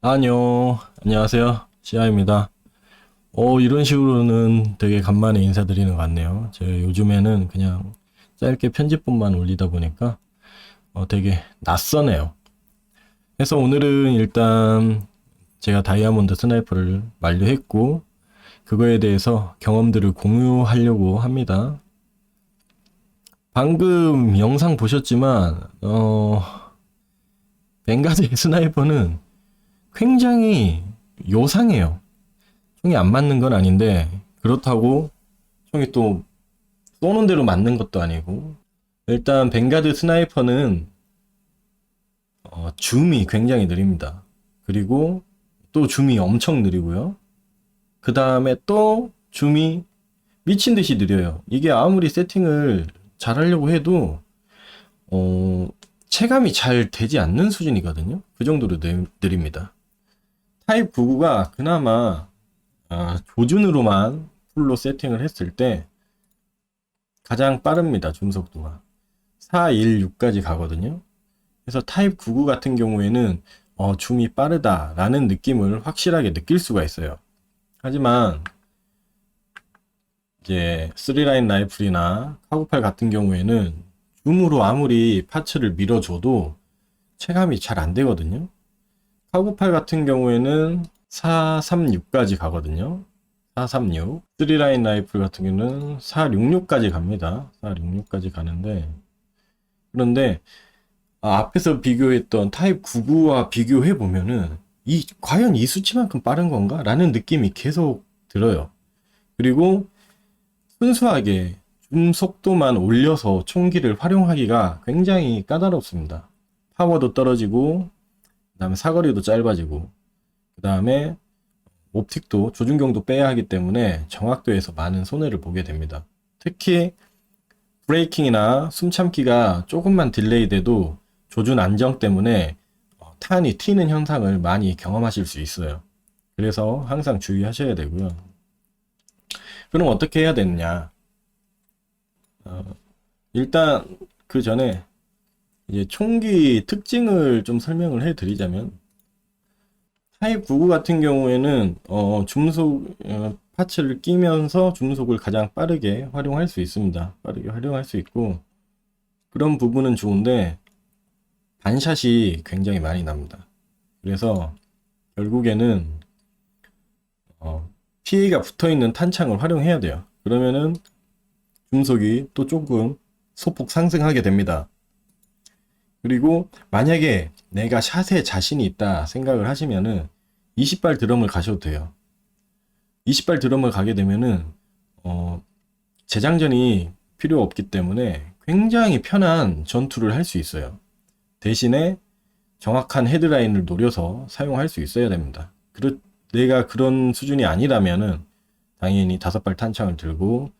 안녕하세요. 시아입니다. 이런 식으로는 되게 간만에 인사드리는 것 같네요. 제가 요즘에는 그냥 짧게 편집본만 올리다 보니까 되게 낯서네요. 그래서 오늘은 일단 제가 다이아몬드 스나이퍼를 만료했고, 그거에 대해서 경험들을 공유하려고 합니다. 방금 영상 보셨지만, 벵가드의 스나이퍼는 굉장히 요상해요. 총이 안 맞는 건 아닌데, 그렇다고 총이 또 쏘는 대로 맞는 것도 아니고. 일단 벵가드 스나이퍼는 줌이 굉장히 느립니다. 그리고 또 줌이 엄청 느리고요. 그 다음에 또 줌이 미친 듯이 느려요. 이게 아무리 세팅을 잘 하려고 해도 체감이 잘 되지 않는 수준이거든요. 그 정도로 느립니다. 타입 99가 그나마 조준으로만 풀로 세팅을 했을 때 가장 빠릅니다. 줌 속도가 416까지 가거든요. 그래서 타입 99 같은 경우에는 줌이 빠르다라는 느낌을 확실하게 느낄 수가 있어요. 하지만 이제 3라인 라이플이나 카구팔 같은 경우에는 줌으로 아무리 파츠를 밀어줘도 체감이 잘 안 되거든요. 카구팔 같은 경우에는 436까지 가거든요. 436. 3라인 라이플 같은 경우는 466까지 갑니다. 466까지 가는데, 그런데 앞에서 비교했던 타입 99와 비교해 보면은 과연 이 수치만큼 빠른 건가? 라는 느낌이 계속 들어요. 그리고 순수하게 줌 속도만 올려서 총기를 활용하기가 굉장히 까다롭습니다. 파워도 떨어지고, 그 다음에 사거리도 짧아지고, 그 다음에 옵틱도 조준경도 빼야 하기 때문에 정확도에서 많은 손해를 보게 됩니다. 특히 브레이킹이나 숨참기가 조금만 딜레이 돼도 조준 안정 때문에 탄이 튀는 현상을 많이 경험하실 수 있어요. 그래서 항상 주의하셔야 되고요. 그럼 어떻게 해야 되느냐? 일단 그 전에 이제 총기 특징을 좀 설명을 해 드리자면, 타입 99 같은 경우에는 줌속 파츠를 끼면서 줌속을 가장 빠르게 활용할 수 있습니다. 빠르게 활용할 수 있고, 그런 부분은 좋은데 반샷이 굉장히 많이 납니다. 그래서 결국에는 피해가 붙어있는 탄창을 활용해야 돼요. 그러면은 줌속이 또 조금 소폭 상승하게 됩니다. 그리고 만약에 내가 샷에 자신이 있다 생각을 하시면은 20발 드럼을 가셔도 돼요. 20발 드럼을 가게 되면은 재장전이 필요 없기 때문에 굉장히 편한 전투를 할 수 있어요. 대신에 정확한 헤드라인을 노려서 사용할 수 있어야 됩니다. 내가 그런 수준이 아니라면은 당연히 5발 탄창을 들고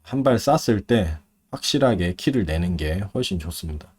한 발 쐈을 때 확실하게 킬을 내는 게 훨씬 좋습니다.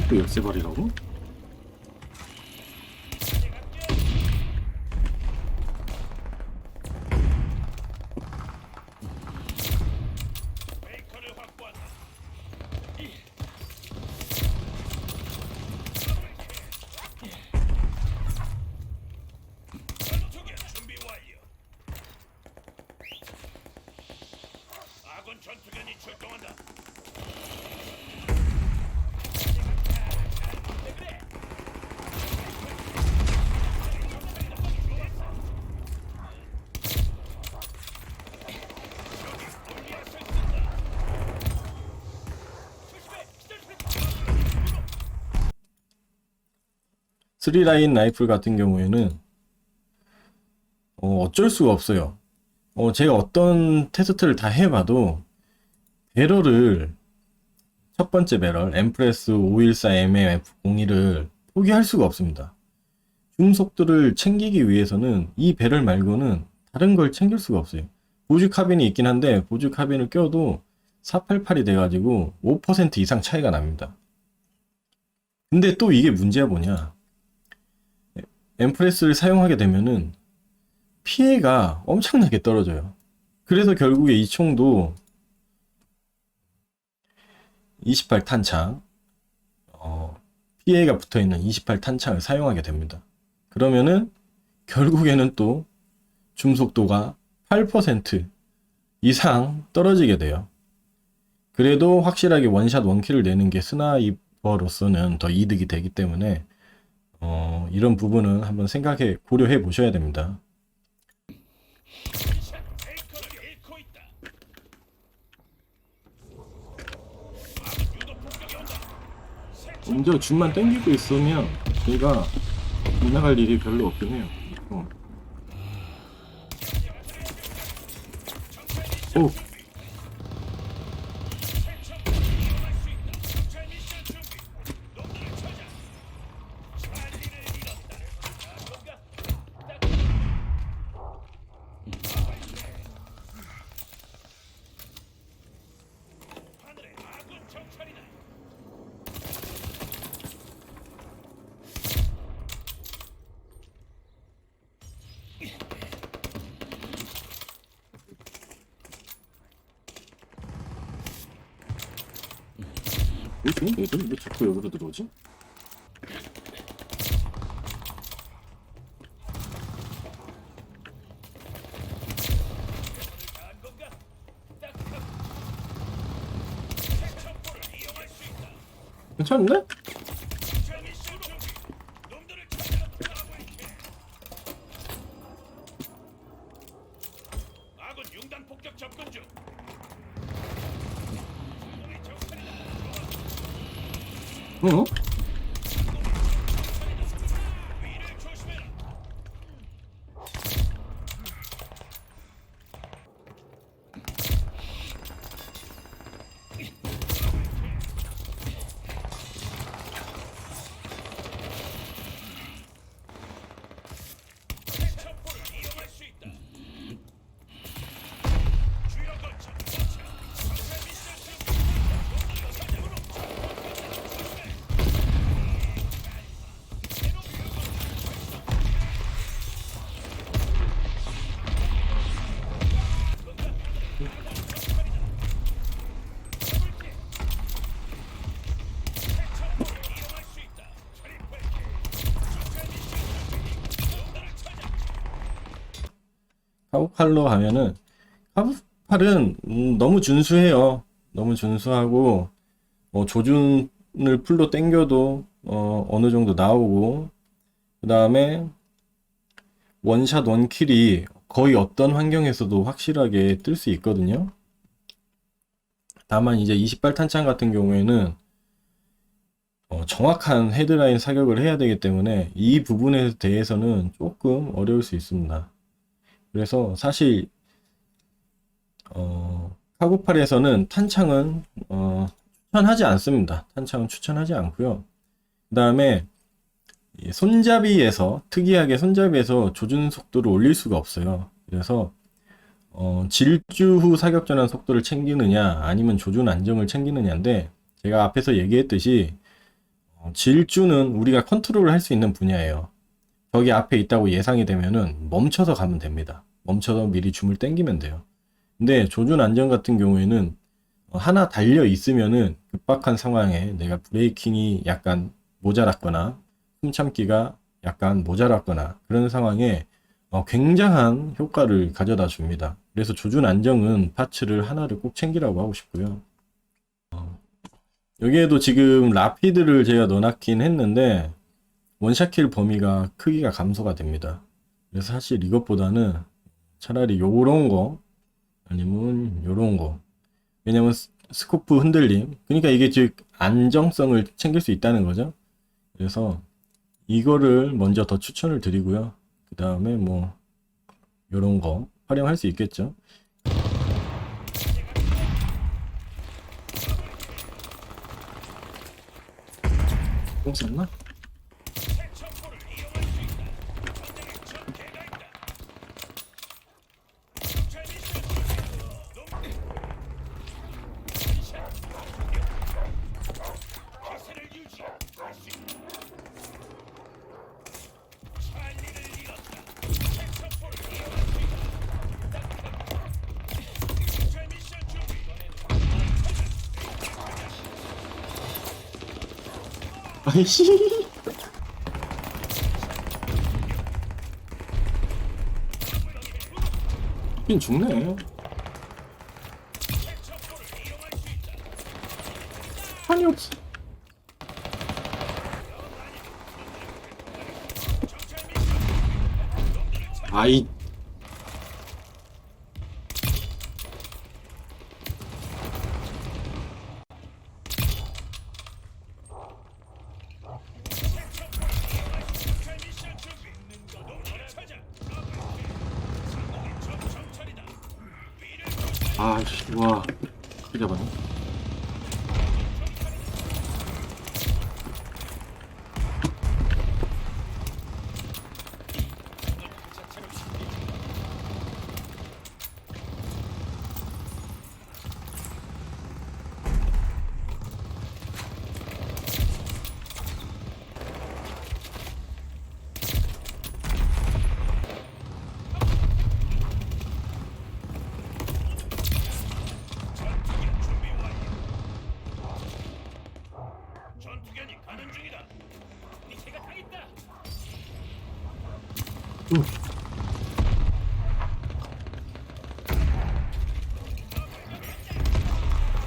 또 열쇠발이라고? 전투견이 출동한다. 3라인 라이플 같은 경우에는 어쩔 수가 없어요. 제가 어떤 테스트를 다 해봐도 배럴을 첫 번째 배럴 엠프레스 514mmF01을 포기할 수가 없습니다. 줌 속도를 챙기기 위해서는 이 배럴 말고는 다른 걸 챙길 수가 없어요. 보조 카빈이 있긴 한데 보조 카빈을 껴도 488이 돼가지고 5% 이상 차이가 납니다. 근데 또 이게 문제가 뭐냐, 엠프레스를 사용하게 되면은 피해가 엄청나게 떨어져요. 그래서 결국에 이 총도 28 탄창, PA가 붙어있는 28 탄창을 사용하게 됩니다. 그러면은 결국에는 또 줌속도가 8% 이상 떨어지게 돼요. 그래도 확실하게 원샷 원킬을 내는 게 스나이퍼로서는 더 이득이 되기 때문에 이런 부분은 한번 고려해 보셔야 됩니다. 먼저 줌만 당기고 있으면 얘가 지나갈 일이 별로 없긴 해요. 오. 얘들 왜 자꾸 여기로 들어오지? 괜찮은데? 어? 카구팔로 하면은 카구팔은 너무 준수해요. 너무 준수하고 조준을 풀로 당겨도 어느 정도 나오고, 그 다음에 원샷 원킬이 거의 어떤 환경에서도 확실하게 뜰 수 있거든요. 다만 이제 28 탄창 같은 경우에는 정확한 헤드라인 사격을 해야 되기 때문에 이 부분에 대해서는 조금 어려울 수 있습니다. 그래서 사실 카구팔에서는 탄창은 추천하지 않습니다. 탄창은 추천하지 않고요. 그 다음에 손잡이에서 특이하게 손잡이에서 조준 속도를 올릴 수가 없어요. 그래서 질주 후 사격 전환 속도를 챙기느냐 아니면 조준 안정을 챙기느냐인데, 제가 앞에서 얘기했듯이 질주는 우리가 컨트롤을 할 수 있는 분야예요. 저기 앞에 있다고 예상이 되면은 멈춰서 가면 됩니다. 멈춰서 미리 줌을 당기면 돼요. 근데 조준 안정 같은 경우에는 하나 달려 있으면은 급박한 상황에 내가 브레이킹이 약간 모자랐거나 숨 참기가 약간 모자랐거나 그런 상황에 굉장한 효과를 가져다 줍니다. 그래서 조준 안정은 파츠를 하나를 꼭 챙기라고 하고 싶고요. 여기에도 지금 라피드를 제가 넣어놨긴 했는데 원샷킬 범위가 크기가 감소가 됩니다. 그래서 사실 이것보다는 차라리 요런 거 아니면 요런 거, 왜냐면 스코프 흔들림, 그러니까 이게 즉 안정성을 챙길 수 있다는 거죠. 그래서 이거를 먼저 더 추천을 드리고요. 그 다음에 뭐 요런 거 활용할 수 있겠죠. 똥 쌌나? 아이씨. 긴 죽네. 한이 없어. 아이. 아씨, 와. 크게 잡았네.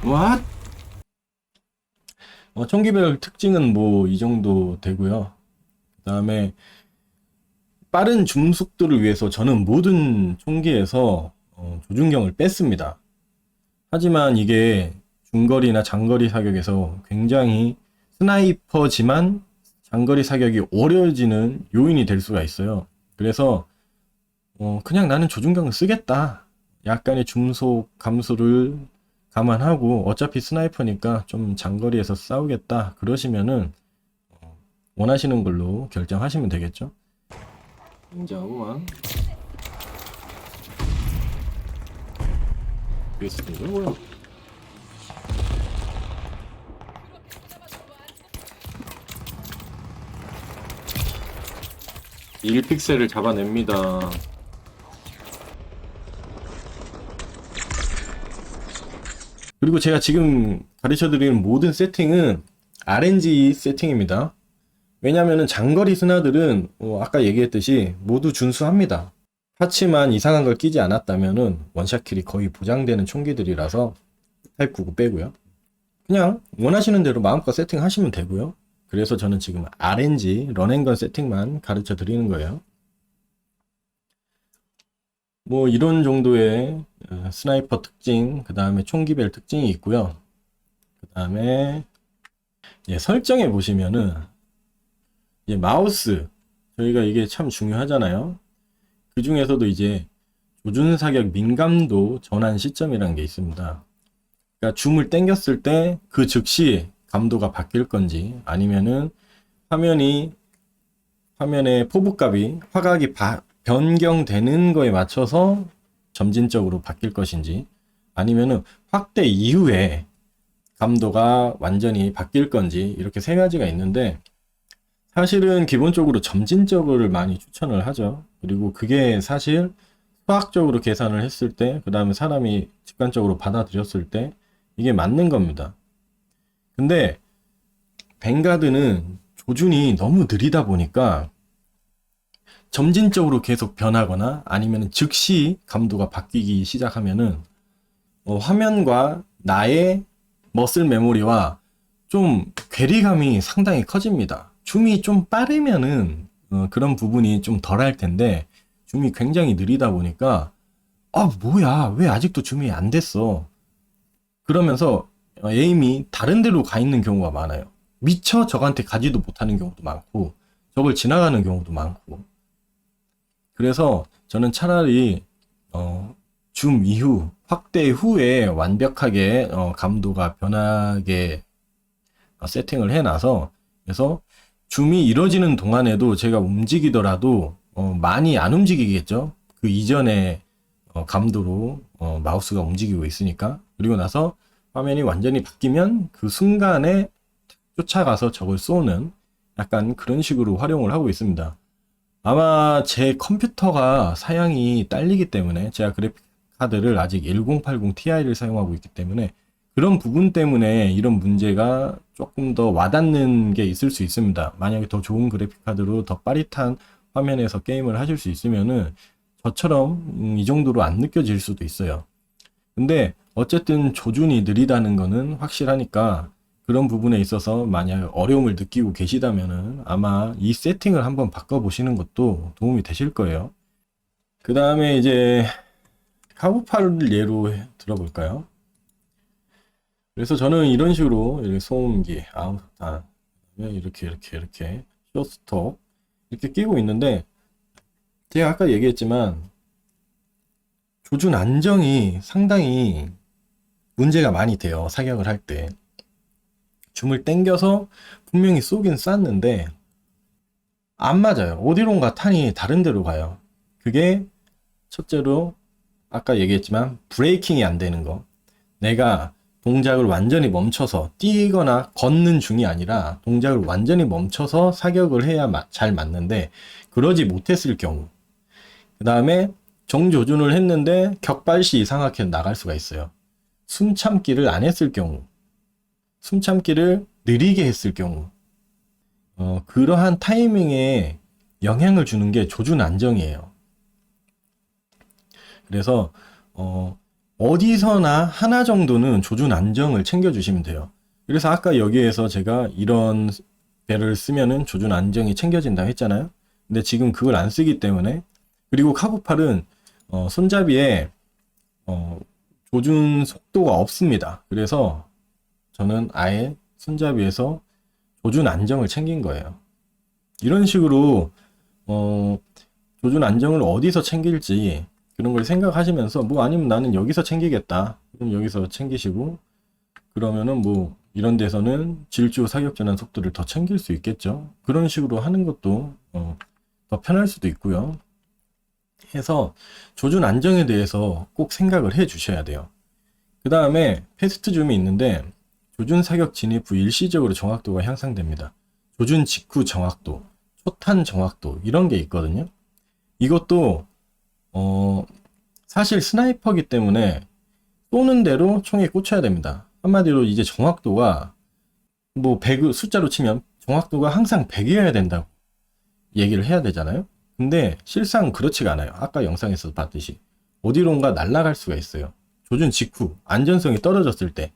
왓? 총기별 특징은 뭐 이 정도 되고요. 그 다음에 빠른 줌 속도를 위해서 저는 모든 총기에서 조준경을 뺐습니다. 하지만 이게 중거리나 장거리 사격에서 굉장히 스나이퍼지만 장거리 사격이 어려워지는 요인이 될 수가 있어요. 그래서 그냥 나는 조준경을 쓰겠다. 약간의 중속 감소를 감안하고 어차피 스나이퍼니까 좀 장거리에서 싸우겠다. 그러시면은 원하시는 걸로 결정하시면 되겠죠. 자, 우왕. 이게 뭐야? 일 픽셀을 잡아냅니다. 그리고 제가 지금 가르쳐드리는 모든 세팅은 RNG 세팅입니다. 왜냐면은 장거리 스나들은 아까 얘기했듯이 모두 준수합니다. 파츠만 이상한 걸 끼지 않았다면은 원샷킬이 거의 보장되는 총기들이라서 타입 99 빼고요. 그냥 원하시는 대로 마음껏 세팅하시면 되고요. 그래서 저는 지금 RNG 런앤건 세팅만 가르쳐 드리는 거예요. 뭐 이런 정도의 스나이퍼 특징, 그 다음에 총기별 특징이 있고요. 그 다음에 설정해 보시면은 마우스, 저희가 이게 참 중요하잖아요. 그 중에서도 이제 조준 사격 민감도 전환 시점이라는 게 있습니다. 그러니까 줌을 당겼을 때 그 즉시 감도가 바뀔 건지, 아니면은 화면의 포부값이 화각이 변경되는 거에 맞춰서 점진적으로 바뀔 것인지, 아니면은 확대 이후에 감도가 완전히 바뀔 건지, 이렇게 세 가지가 있는데 사실은 기본적으로 점진적으로를 많이 추천을 하죠. 그리고 그게 사실 수학적으로 계산을 했을 때, 그 다음에 사람이 직관적으로 받아들였을 때 이게 맞는 겁니다. 근데 뱅가드는 조준이 너무 느리다 보니까 점진적으로 계속 변하거나 아니면 즉시 감도가 바뀌기 시작하면은 화면과 나의 머슬 메모리와 좀 괴리감이 상당히 커집니다. 줌이 좀 빠르면은 그런 부분이 좀 덜 할 텐데, 줌이 굉장히 느리다 보니까 뭐야, 왜 아직도 줌이 안 됐어, 그러면서 에임이 다른 데로 가 있는 경우가 많아요. 미처 적한테 가지도 못하는 경우도 많고, 저걸 지나가는 경우도 많고. 그래서 저는 차라리 줌 이후 확대 후에 완벽하게 감도가 변하게 세팅을 해놔서, 그래서 줌이 이루어지는 동안에도 제가 움직이더라도 많이 안 움직이겠죠. 그 이전에 감도로 마우스가 움직이고 있으니까. 그리고 나서 화면이 완전히 바뀌면 그 순간에 쫓아가서 적을 쏘는 약간 그런 식으로 활용을 하고 있습니다. 아마 제 컴퓨터가 사양이 딸리기 때문에, 제가 그래픽 카드를 아직 1080 Ti를 사용하고 있기 때문에 그런 부분 때문에 이런 문제가 조금 더 와닿는 게 있을 수 있습니다. 만약에 더 좋은 그래픽 카드로 더 빠릿한 화면에서 게임을 하실 수 있으면은 저처럼 이 정도로 안 느껴질 수도 있어요. 근데 어쨌든 조준이 느리다는 거는 확실하니까, 그런 부분에 있어서 만약 어려움을 느끼고 계시다면은 아마 이 세팅을 한번 바꿔보시는 것도 도움이 되실 거예요. 그 다음에 이제 카구팔을 예로 들어볼까요? 그래서 저는 이런 식으로 이렇게 소음기, 아웃탄, 이렇게 쇼스톱 이렇게 끼고 있는데, 제가 아까 얘기했지만 조준 안정이 상당히 문제가 많이 돼요. 사격을 할 때 줌을 당겨서 분명히 쏘긴 쐈는데 안 맞아요. 어디론가 탄이 다른 데로 가요. 그게 첫째로 아까 얘기했지만 브레이킹이 안 되는 거. 내가 동작을 완전히 멈춰서 뛰거나 걷는 중이 아니라 동작을 완전히 멈춰서 사격을 해야 잘 맞는데, 그러지 못했을 경우, 그 다음에 정조준을 했는데 격발시 이상하게 나갈 수가 있어요. 숨 참기를 안 했을 경우, 숨 참기를 느리게 했을 경우, 그러한 타이밍에 영향을 주는 게 조준 안정이에요. 그래서 어디서나 하나 정도는 조준 안정을 챙겨주시면 돼요. 그래서 아까 여기에서 제가 이런 배를 쓰면은 조준 안정이 챙겨진다 했잖아요. 근데 지금 그걸 안 쓰기 때문에, 그리고 카구팔은 손잡이에 조준 속도가 없습니다. 그래서 저는 아예 손잡이에서 조준 안정을 챙긴 거예요. 이런 식으로 조준 안정을 어디서 챙길지 그런 걸 생각하시면서, 뭐 아니면 나는 여기서 챙기겠다, 그럼 여기서 챙기시고, 그러면은 뭐 이런 데서는 질주 사격 전환 속도를 더 챙길 수 있겠죠. 그런 식으로 하는 것도 더 편할 수도 있고요. 해서 조준 안정에 대해서 꼭 생각을 해 주셔야 돼요. 그 다음에 패스트 줌이 있는데, 조준 사격 진입 후 일시적으로 정확도가 향상됩니다. 조준 직후 정확도, 초탄 정확도, 이런 게 있거든요. 이것도 사실 스나이퍼기 때문에 쏘는 대로 총에 꽂혀야 됩니다. 한마디로 이제 정확도가 뭐 100 숫자로 치면 정확도가 항상 100이어야 된다고 얘기를 해야 되잖아요. 근데 실상 그렇지가 않아요. 아까 영상에서 봤듯이 어디론가 날아갈 수가 있어요. 조준 직후 안전성이 떨어졌을 때,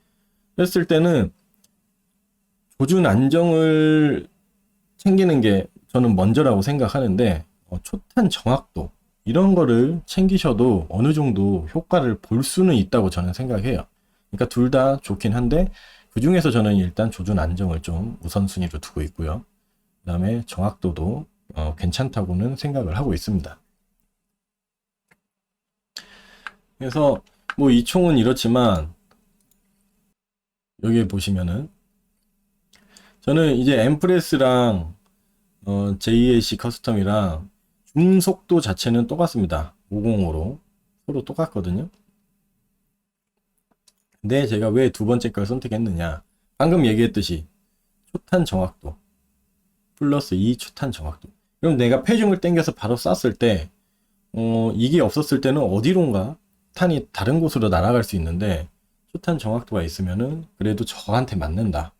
그랬을 때는 조준 안정을 챙기는 게 저는 먼저라고 생각하는데, 초탄 정확도 이런 거를 챙기셔도 어느 정도 효과를 볼 수는 있다고 저는 생각해요. 그러니까 둘 다 좋긴 한데, 그 중에서 저는 일단 조준 안정을 좀 우선순위로 두고 있고요. 그 다음에 정확도도 괜찮다고는 생각을 하고 있습니다. 그래서 뭐 이 총은 이렇지만, 여기 보시면은 저는 이제 엠프레스랑 JAC 커스텀이랑 줌 속도 자체는 똑같습니다. 505로 서로 똑같거든요. 근데 제가 왜 두 번째 걸 선택했느냐, 방금 얘기했듯이 초탄 정확도 플러스 2 초탄 정확도. 그럼 내가 패중을 당겨서 바로 쐈을 때 이게 없었을 때는 어디론가 탄이 다른 곳으로 날아갈 수 있는데, 초탄 정확도가 있으면은 그래도 저한테 맞는다.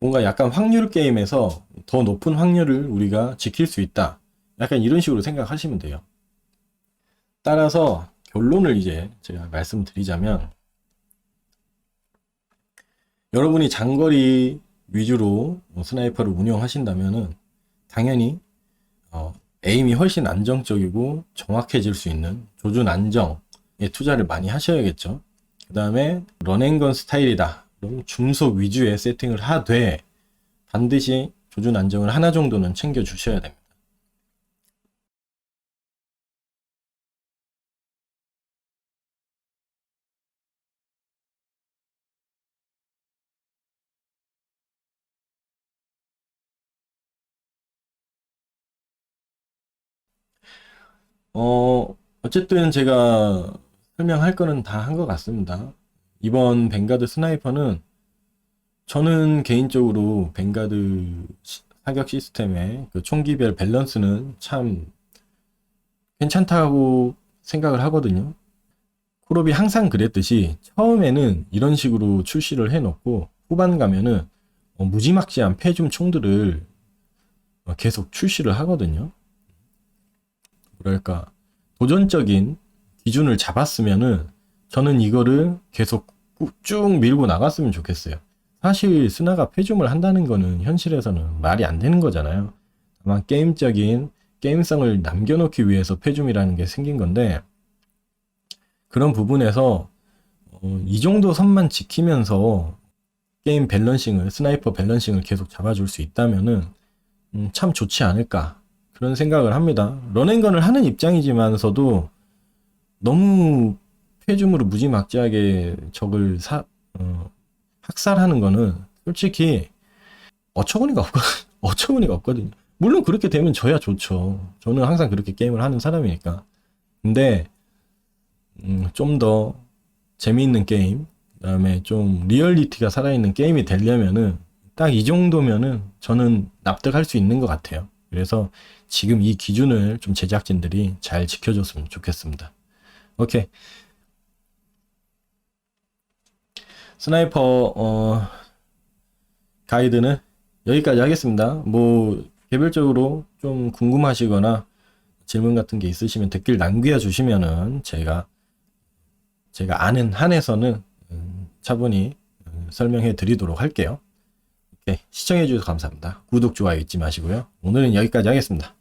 뭔가 약간 확률 게임에서 더 높은 확률을 우리가 지킬 수 있다. 약간 이런 식으로 생각하시면 돼요. 따라서 결론을 이제 제가 말씀드리자면, 여러분이 장거리 위주로 스나이퍼를 운영하신다면은 당연히 에임이 훨씬 안정적이고 정확해질 수 있는 조준 안정에 투자를 많이 하셔야겠죠. 그 다음에 런앤건 스타일이다, 그럼 중속 위주의 세팅을 하되 반드시 조준 안정을 하나 정도는 챙겨 주셔야 됩니다. 어쨌든 제가 설명할 거는 다 한 것 같습니다. 이번 벵가드 스나이퍼는 저는 개인적으로 벵가드 사격 시스템의 그 총기별 밸런스는 참 괜찮다고 생각을 하거든요. 콜옵이 항상 그랬듯이 처음에는 이런 식으로 출시를 해놓고 후반 가면은 무지막지한 패줌 총들을 계속 출시를 하거든요. 뭐랄까 도전적인 기준을 잡았으면은 저는 이거를 계속 쭉 밀고 나갔으면 좋겠어요. 사실 스나가 패줌을 한다는 거는 현실에서는 말이 안 되는 거잖아요. 다만 게임적인 게임성을 남겨놓기 위해서 패줌이라는 게 생긴 건데, 그런 부분에서 이 정도 선만 지키면서 게임 밸런싱을, 스나이퍼 밸런싱을 계속 잡아줄 수 있다면은 참 좋지 않을까 그런 생각을 합니다. 런앤건을 하는 입장이지만서도 너무 패줌으로 무지막지하게 적을 학살하는 거는 솔직히 어처구니가 어처구니가 없거든요. 물론 그렇게 되면 저야 좋죠. 저는 항상 그렇게 게임을 하는 사람이니까. 근데 좀 더 재미있는 게임, 그다음에 좀 리얼리티가 살아있는 게임이 되려면은 딱 이 정도면은 저는 납득할 수 있는 것 같아요. 그래서 지금 이 기준을 좀 제작진들이 잘 지켜줬으면 좋겠습니다. 오케이. 스나이퍼 가이드는 여기까지 하겠습니다. 뭐 개별적으로 좀 궁금하시거나 질문 같은 게 있으시면 댓글 남겨주시면은 제가 아는 한에서는 차분히 설명해 드리도록 할게요. 오케이. 시청해 주셔서 감사합니다. 구독, 좋아요 잊지 마시고요. 오늘은 여기까지 하겠습니다.